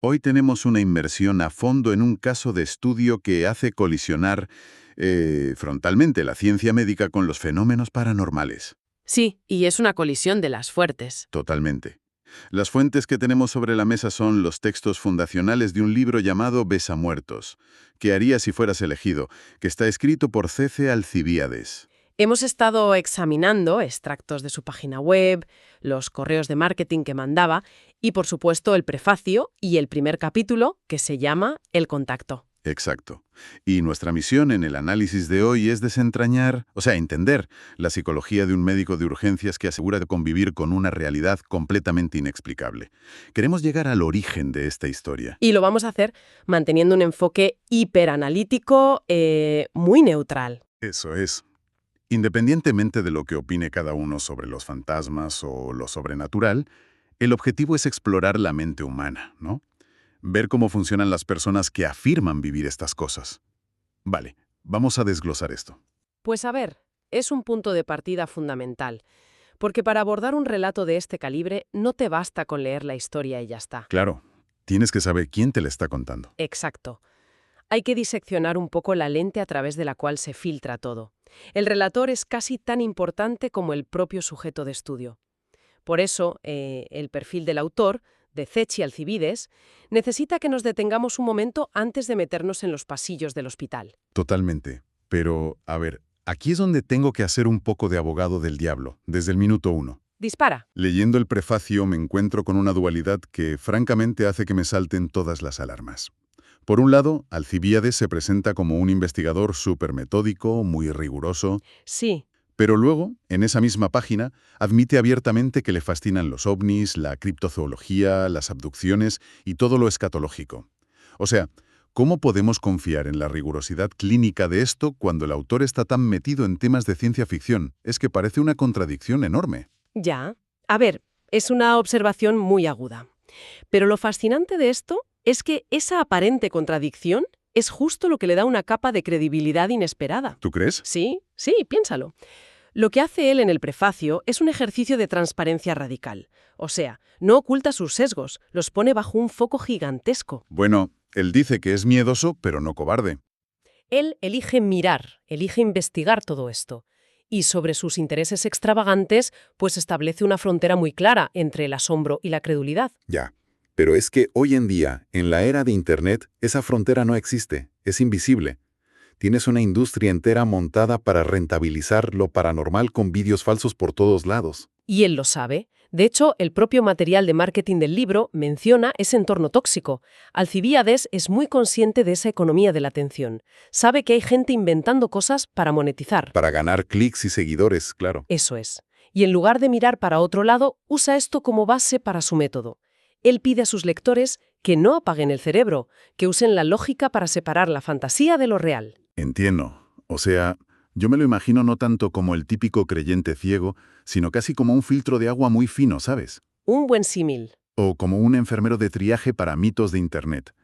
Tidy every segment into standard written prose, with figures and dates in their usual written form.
Hoy tenemos una inmersión a fondo en un caso de estudio que hace colisionar frontalmente la ciencia médica con los fenómenos paranormales. Sí, y es una colisión de las fuertes. Totalmente. Las fuentes que tenemos sobre la mesa son los textos fundacionales de un libro llamado Besamuertos. ¿Qué harías si fueras elegido? Que está escrito por C.C. Alcibíades. Hemos estado examinando extractos de su página web, los correos de marketing que mandaba y, por supuesto, el prefacio y el primer capítulo, que se llama El contacto. Exacto. Y nuestra misión en el análisis de hoy es desentrañar, o sea, entender la psicología de un médico de urgencias que asegura de convivir con una realidad completamente inexplicable. Queremos llegar al origen de esta historia. Y lo vamos a hacer manteniendo un enfoque hiperanalítico muy neutral. Eso es. Independientemente de lo que opine cada uno sobre los fantasmas o lo sobrenatural, el objetivo es explorar la mente humana, ¿no? Ver cómo funcionan las personas que afirman vivir estas cosas. Vale, vamos a desglosar esto. Pues a ver, es un punto de partida fundamental, porque para abordar un relato de este calibre no te basta con leer la historia y ya está. Claro, tienes que saber quién te la está contando. Exacto. Hay que diseccionar un poco la lente a través de la cual se filtra todo. El relator es casi tan importante como el propio sujeto de estudio. Por eso, el perfil del autor, de Cecchi Alcibiades, necesita que nos detengamos un momento antes de meternos en los pasillos del hospital. Totalmente. Pero, a ver, aquí es donde tengo que hacer un poco de abogado del diablo, desde el minuto 1. Dispara. Leyendo el prefacio me encuentro con una dualidad que francamente hace que me salten todas las alarmas. Por un lado, Alcibíades se presenta como un investigador súper metódico, muy riguroso, Sí, pero luego, en esa misma página, admite abiertamente que le fascinan los ovnis, la criptozoología, las abducciones y todo lo escatológico. O sea, ¿cómo podemos confiar en la rigurosidad clínica de esto cuando el autor está tan metido en temas de ciencia ficción? Es que parece una contradicción enorme. ya. A ver, es una observación muy aguda. Pero lo fascinante de esto es que esa aparente contradicción es justo lo que le da una capa de credibilidad inesperada. ¿Tú crees? Sí, sí, piénsalo. Lo que hace él en el prefacio es un ejercicio de transparencia radical. O sea, no oculta sus sesgos, los pone bajo un foco gigantesco. Bueno, él dice que es miedoso, pero no cobarde. Él elige mirar, elige investigar todo esto. Y sobre sus intereses extravagantes, pues establece una frontera muy clara entre el asombro y la credulidad. Ya. Pero es que hoy en día, en la era de Internet, esa frontera no existe, es invisible. Tienes una industria entera montada para rentabilizar lo paranormal con vídeos falsos por todos lados. Y él lo sabe. De hecho, el propio material de marketing del libro menciona ese entorno tóxico. Alcibíades es muy consciente de esa economía de la atención. Sabe que hay gente inventando cosas para monetizar. Para ganar clics y seguidores, claro. Eso es. Y en lugar de mirar para otro lado, usa esto como base para su método. Él pide a sus lectores que no apaguen el cerebro, que usen la lógica para separar la fantasía de lo real. Entiendo. O sea, yo me lo imagino no tanto como el típico creyente ciego, sino casi como un filtro de agua muy fino, ¿sabes? Un buen símil. O como un enfermero de triaje para mitos de Internet.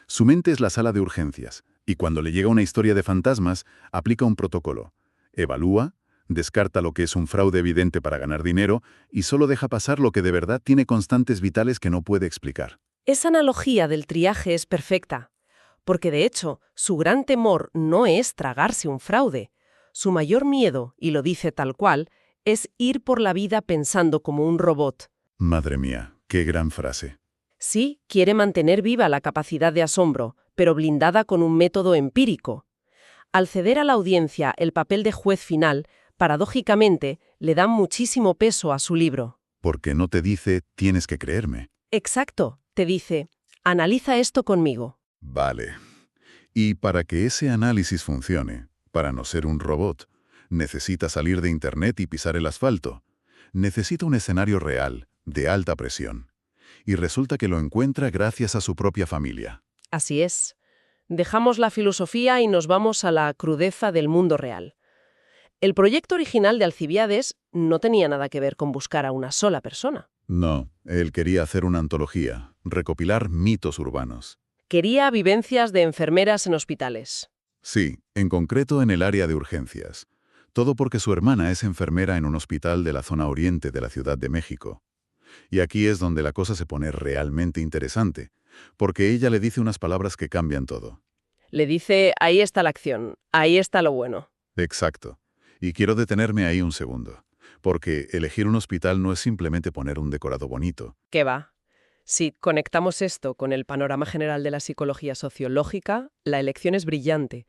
Su mente es la sala de urgencias, y cuando le llega una historia de fantasmas, aplica un protocolo. Evalúa, descarta lo que es un fraude evidente para ganar dinero y solo deja pasar lo que de verdad tiene constantes vitales que no puede explicar. Esa analogía del triaje es perfecta, porque de hecho, su gran temor no es tragarse un fraude. Su mayor miedo, y lo dice tal cual, es ir por la vida pensando como un robot. Madre mía, qué gran frase. Sí, quiere mantener viva la capacidad de asombro, pero blindada con un método empírico. Al ceder a la audiencia el papel de juez final, paradójicamente, le dan muchísimo peso a su libro. Porque no te dice, tienes que creerme. Exacto, te dice, analiza esto conmigo. Vale. Y para que ese análisis funcione, para no ser un robot, necesita salir de Internet y pisar el asfalto. Necesita un escenario real, de alta presión. Y resulta que lo encuentra gracias a su propia familia. Así es. Dejamos la filosofía y nos vamos a la crudeza del mundo real. El proyecto original de Alcibíades no tenía nada que ver con buscar a una sola persona. No, él quería hacer una antología, recopilar mitos urbanos. Quería vivencias de enfermeras en hospitales. Sí, en concreto en el área de urgencias. Todo porque su hermana es enfermera en un hospital de la zona oriente de la Ciudad de México. Y aquí es donde la cosa se pone realmente interesante, porque ella le dice unas palabras que cambian todo. Le dice, ahí está la acción, ahí está lo bueno. Exacto. Y quiero detenerme ahí un segundo, porque elegir un hospital no es simplemente poner un decorado bonito. ¿Qué va? Si conectamos esto con el panorama general de la psicología sociológica, la elección es brillante.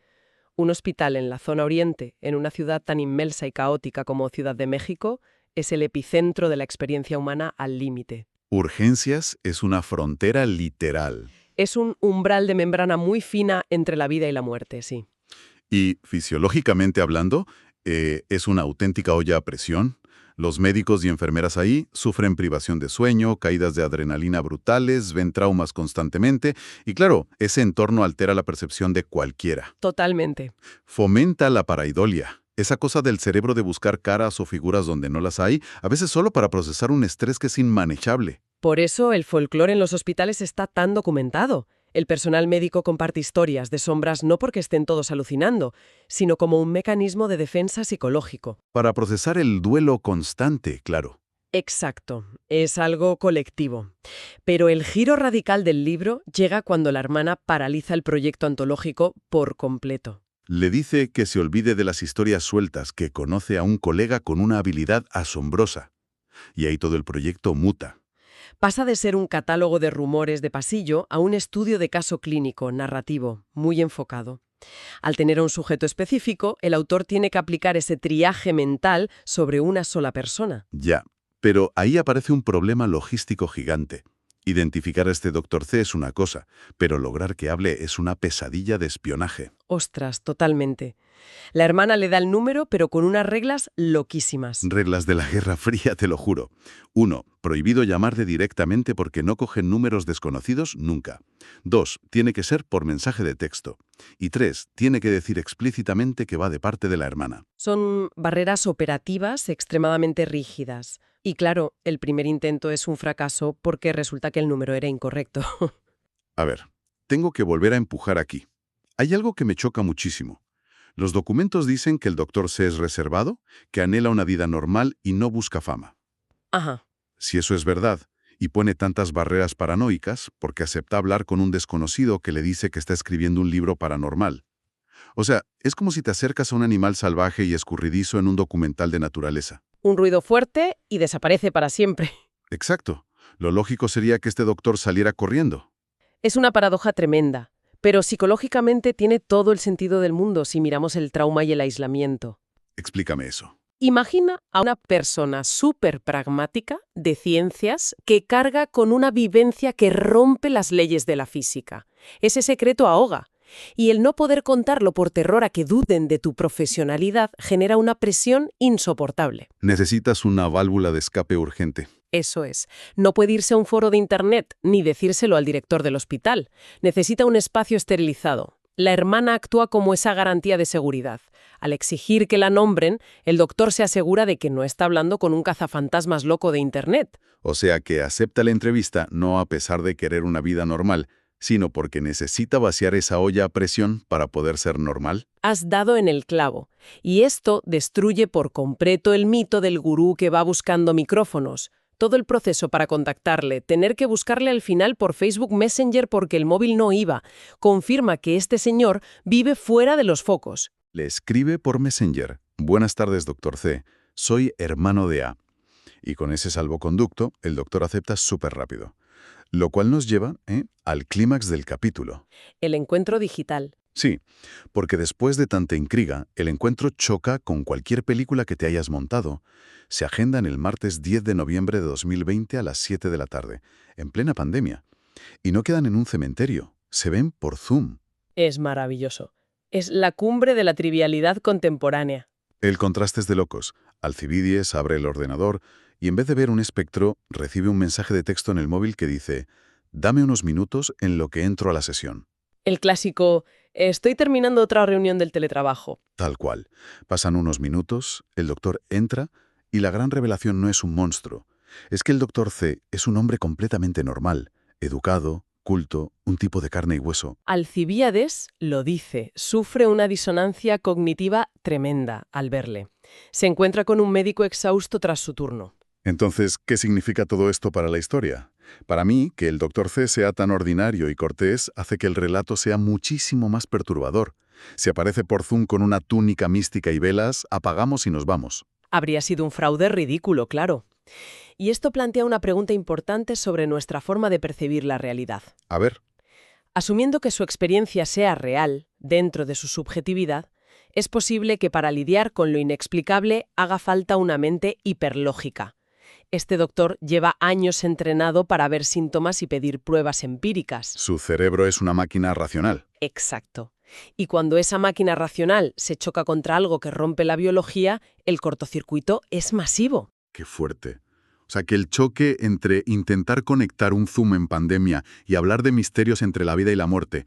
Un hospital en la zona oriente, en una ciudad tan inmensa y caótica como Ciudad de México, es el epicentro de la experiencia humana al límite. Urgencias es una frontera literal. Es un umbral de membrana muy fina entre la vida y la muerte, sí. Y fisiológicamente hablando, es una auténtica olla a presión. Los médicos y enfermeras ahí sufren privación de sueño, caídas de adrenalina brutales, ven traumas constantemente y claro, ese entorno altera la percepción de cualquiera. Totalmente. Fomenta la paraidolia, esa cosa del cerebro de buscar caras o figuras donde no las hay, a veces solo para procesar un estrés que es inmanejable. Por eso el folclore en los hospitales está tan documentado. El personal médico comparte historias de sombras no porque estén todos alucinando, sino como un mecanismo de defensa psicológico. Para procesar el duelo constante, claro. Exacto, es algo colectivo. Pero el giro radical del libro llega cuando la hermana paraliza el proyecto antológico por completo. Le dice que se olvide de las historias sueltas, que conoce a un colega con una habilidad asombrosa. Y ahí todo el proyecto muta. Pasa de ser un catálogo de rumores de pasillo a un estudio de caso clínico, narrativo, muy enfocado. Al tener a un sujeto específico, el autor tiene que aplicar ese triaje mental sobre una sola persona. Ya, pero ahí aparece un problema logístico gigante. Identificar a este Dr. C es una cosa, pero lograr que hable es una pesadilla de espionaje. Ostras, totalmente. La hermana le da el número, pero con unas reglas loquísimas. Reglas de la Guerra Fría, te lo juro. 1. Prohibido llamarle directamente porque no cogen números desconocidos nunca. 2. Tiene que ser por mensaje de texto. Y 3. Tiene que decir explícitamente que va de parte de la hermana. Son barreras operativas extremadamente rígidas. Y claro, el primer intento es un fracaso porque resulta que el número era incorrecto. A ver, tengo que volver a empujar aquí. Hay algo que me choca muchísimo. Los documentos dicen que el Dr. C es reservado, que anhela una vida normal y no busca fama. Ajá. Si eso es verdad, y pone tantas barreras paranoicas, porque acepta hablar con un desconocido que le dice que está escribiendo un libro paranormal. O sea, es como si te acercas a un animal salvaje y escurridizo en un documental de naturaleza. Un ruido fuerte y desaparece para siempre. Exacto. Lo lógico sería que este doctor saliera corriendo. Es una paradoja tremenda, pero psicológicamente tiene todo el sentido del mundo si miramos el trauma y el aislamiento. Explícame eso. Imagina a una persona súper pragmática de ciencias que carga con una vivencia que rompe las leyes de la física. Ese secreto ahoga. Y el no poder contarlo por terror a que duden de tu profesionalidad genera una presión insoportable. Necesitas una válvula de escape urgente. Eso es. No puede irse a un foro de Internet ni decírselo al director del hospital. Necesita un espacio esterilizado. La hermana actúa como esa garantía de seguridad. Al exigir que la nombren, el doctor se asegura de que no está hablando con un cazafantasmas loco de Internet. O sea que acepta la entrevista no a pesar de querer una vida normal, sino porque necesita vaciar esa olla a presión para poder ser normal. Has dado en el clavo. Y esto destruye por completo el mito del gurú que va buscando micrófonos. Todo el proceso para contactarle, tener que buscarle al final por Facebook Messenger porque el móvil no iba, confirma que este señor vive fuera de los focos. Le escribe por Messenger. Buenas tardes, Dr. C. Soy hermano de A. Y con ese salvoconducto, el doctor acepta súper rápido. Lo cual nos lleva al clímax del capítulo. El encuentro digital. Sí, porque después de tanta intriga, el encuentro choca con cualquier película que te hayas montado. Se agendan el martes 10 de noviembre de 2020 a las 7 de la tarde, en plena pandemia. Y no quedan en un cementerio, se ven por Zoom. Es maravilloso. Es la cumbre de la trivialidad contemporánea. El contraste es de locos. Alcibiades abre el ordenador y en vez de ver un espectro, recibe un mensaje de texto en el móvil que dice «Dame unos minutos en lo que entro a la sesión». El clásico «Estoy terminando otra reunión del teletrabajo». Tal cual. Pasan unos minutos, el doctor entra y la gran revelación no es un monstruo. Es que el Dr. C es un hombre completamente normal, educado, culto, un tipo de carne y hueso. Alcibiades lo dice, sufre una disonancia cognitiva tremenda al verle. Se encuentra con un médico exhausto tras su turno. Entonces, ¿qué significa todo esto para la historia? Para mí, que el Dr. C sea tan ordinario y cortés hace que el relato sea muchísimo más perturbador. Si aparece por Zoom con una túnica mística y velas, apagamos y nos vamos. Habría sido un fraude ridículo, claro. Y esto plantea una pregunta importante sobre nuestra forma de percibir la realidad. A ver, Asumiendo que su experiencia sea real, dentro de su subjetividad, es posible que para lidiar con lo inexplicable haga falta una mente hiperlógica. Este doctor lleva años entrenado para ver síntomas y pedir pruebas empíricas. su cerebro es una máquina racional. Exacto. Y cuando esa máquina racional se choca contra algo que rompe la biología, el cortocircuito es masivo. Qué fuerte. O sea, que el choque entre intentar conectar un Zoom en pandemia y hablar de misterios entre la vida y la muerte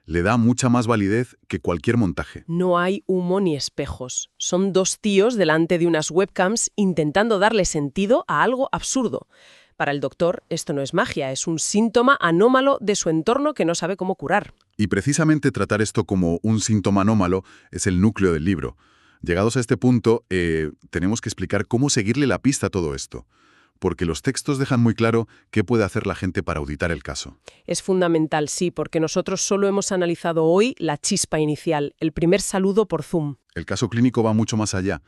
le da mucha más validez que cualquier montaje. No hay humo ni espejos. Son dos tíos delante de unas webcams intentando darle sentido a algo absurdo. Para el doctor, esto no es magia, es un síntoma anómalo de su entorno que no sabe cómo curar. Y precisamente tratar esto como un síntoma anómalo es el núcleo del libro. Llegados a este punto, tenemos que explicar cómo seguirle la pista a todo esto, porque los textos dejan muy claro qué puede hacer la gente para auditar el caso. Es fundamental, sí, porque nosotros solo hemos analizado hoy la chispa inicial, el primer saludo por Zoom. El caso clínico va mucho más allá.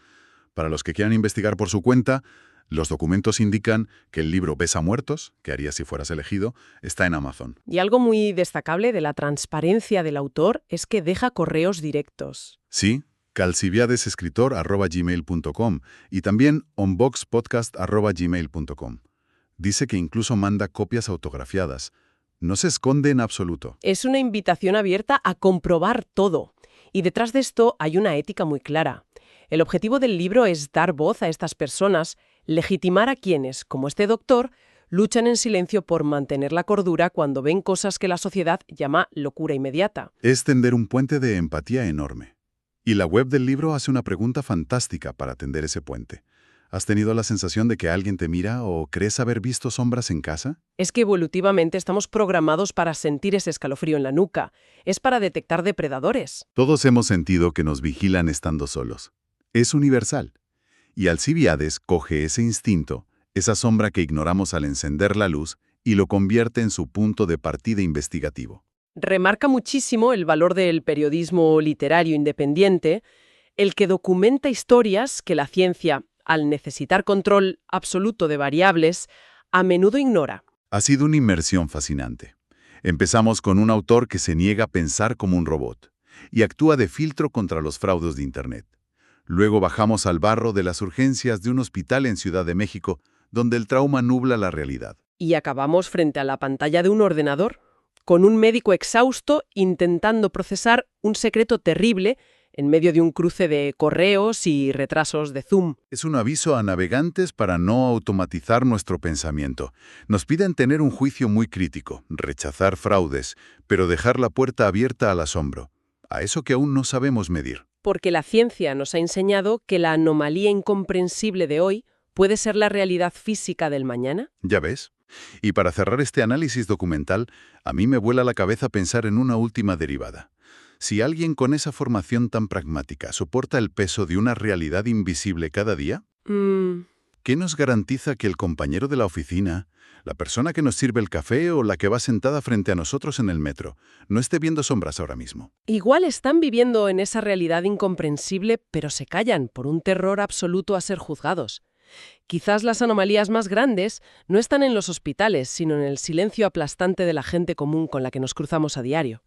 Para los que quieran investigar por su cuenta, los documentos indican que el libro Besa muertos, que harías si fueras elegido, está en Amazon. Y algo muy destacable de la transparencia del autor es que deja correos directos. Sí, calciviadesescritor@gmail.com y también onboxpodcast@gmail.com. Dice que incluso manda copias autografiadas. No se esconde en absoluto. Es una invitación abierta a comprobar todo. Y detrás de esto hay una ética muy clara. El objetivo del libro es dar voz a estas personas, legitimar a quienes, como este doctor, luchan en silencio por mantener la cordura cuando ven cosas que la sociedad llama locura inmediata. Es tender un puente de empatía enorme. Y la web del libro hace una pregunta fantástica para tender ese puente. ¿Has tenido la sensación de que alguien te mira o crees haber visto sombras en casa? Es que evolutivamente estamos programados para sentir ese escalofrío en la nuca. Es para detectar depredadores. Todos hemos sentido que nos vigilan estando solos. Es universal. Y Alcibiades coge ese instinto, esa sombra que ignoramos al encender la luz, y lo convierte en su punto de partida investigativo. Remarca muchísimo el valor del periodismo literario independiente, el que documenta historias que la ciencia, al necesitar control absoluto de variables, a menudo ignora. Ha sido una inmersión fascinante. Empezamos con un autor que se niega a pensar como un robot y actúa de filtro contra los fraudes de Internet. Luego bajamos al barro de las urgencias de un hospital en Ciudad de México, donde el trauma nubla la realidad. Y acabamos frente a la pantalla de un ordenador, con un médico exhausto intentando procesar un secreto terrible en medio de un cruce de correos y retrasos de Zoom. Es un aviso a navegantes para no automatizar nuestro pensamiento. Nos piden tener un juicio muy crítico, rechazar fraudes, pero dejar la puerta abierta al asombro, a eso que aún no sabemos medir. Porque la ciencia nos ha enseñado que la anomalía incomprensible de hoy puede ser la realidad física del mañana. ¿Ya ves? Y para cerrar este análisis documental, a mí me vuela la cabeza pensar en una última derivada. Si alguien con esa formación tan pragmática soporta el peso de una realidad invisible cada día, ¿qué nos garantiza que el compañero de la oficina, la persona que nos sirve el café o la que va sentada frente a nosotros en el metro, no esté viendo sombras ahora mismo? Igual están viviendo en esa realidad incomprensible, pero se callan por un terror absoluto a ser juzgados. Quizás las anomalías más grandes no están en los hospitales, sino en el silencio aplastante de la gente común con la que nos cruzamos a diario.